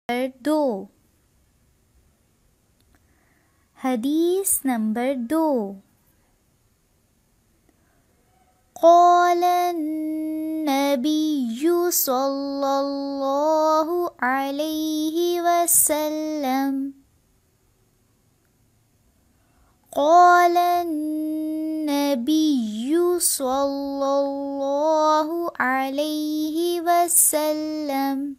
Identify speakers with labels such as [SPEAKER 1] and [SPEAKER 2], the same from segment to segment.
[SPEAKER 1] 2। हदीस नंबर 2। क़ाल नबिय्यु सल्लल्लाहु अलैहि वसल्लम। क़ाल नबिय्यु सल्लल्लाहु अलैहि वसल्लम।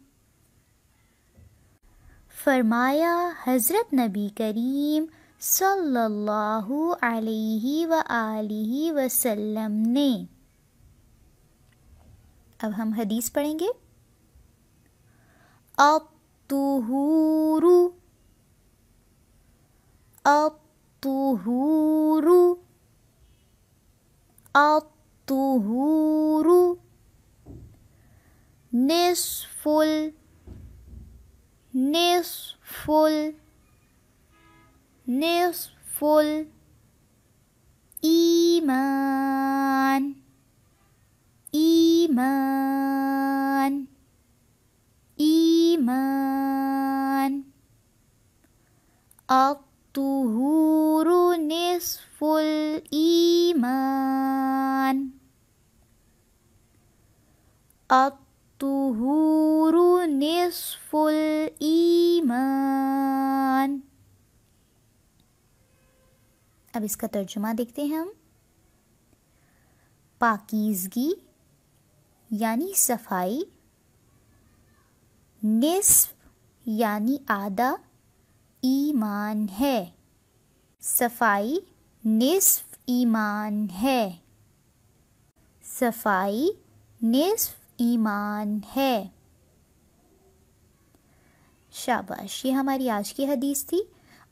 [SPEAKER 1] फरमाया हज़रत नबी करीम सल्लल्लाहु अलैहि व आलिहि वसल्लम ने। अब हम हदीस पढ़ेंगे। अत्तुहूरु अत्तुहूरु अत्तुहूरु निस्फुल निस्फुल निस्फुल ईमान ईमान ईमान। अत्तुहूरु निस्फुल ईमान अत्तुहूरु निस्फुल ईमान। अब इसका तर्जुमा देखते हैं हम। पाकीज़गी यानी सफाई, निस्फ यानी आधा ईमान है। सफाई निस्फ ईमान है। सफाई निस्फ ईमान है। शाबाश, ये हमारी आज की हदीस थी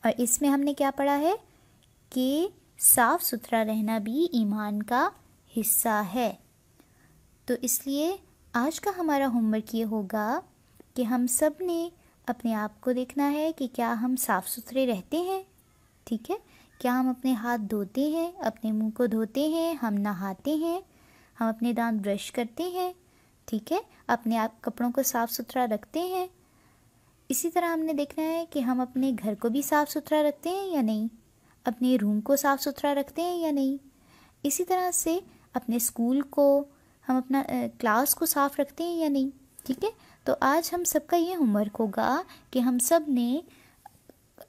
[SPEAKER 1] और इसमें हमने क्या पढ़ा है कि साफ़ सुथरा रहना भी ईमान का हिस्सा है। तो इसलिए आज का हमारा होमवर्क ये होगा कि हम सब ने अपने आप को देखना है कि क्या हम साफ़ सुथरे रहते हैं, ठीक है। क्या हम अपने हाथ धोते हैं, अपने मुंह को धोते हैं, हम नहाते हैं, हम अपने दांत ब्रश करते हैं, ठीक है, अपने आप कपड़ों को साफ़ सुथरा रखते हैं। इसी तरह हमने देखना है कि हम अपने घर को भी साफ़ सुथरा रखते हैं या नहीं, अपने रूम को साफ़ सुथरा रखते हैं या नहीं। इसी तरह से अपने स्कूल को, हम अपना क्लास को साफ़ रखते हैं या नहीं, ठीक है। तो आज हम सबका ये होमवर्क होगा कि हम सब ने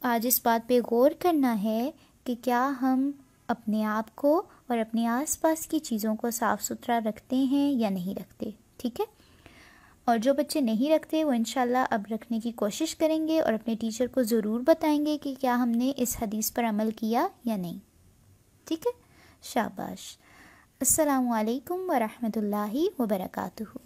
[SPEAKER 1] आज इस बात पे गौर करना है कि क्या हम अपने आप को और अपने आसपास की चीज़ों को साफ़ सुथरा रखते हैं या नहीं रखते, ठीक है। और जो बच्चे नहीं रखते वो इंशाल्लाह अब रखने की कोशिश करेंगे और अपने टीचर को ज़रूर बताएंगे कि क्या हमने इस हदीस पर अमल किया या नहीं, ठीक है। शाबाश। अस्सलामु अलैकुम व रहमतुल्लाहि व बरकातुहू।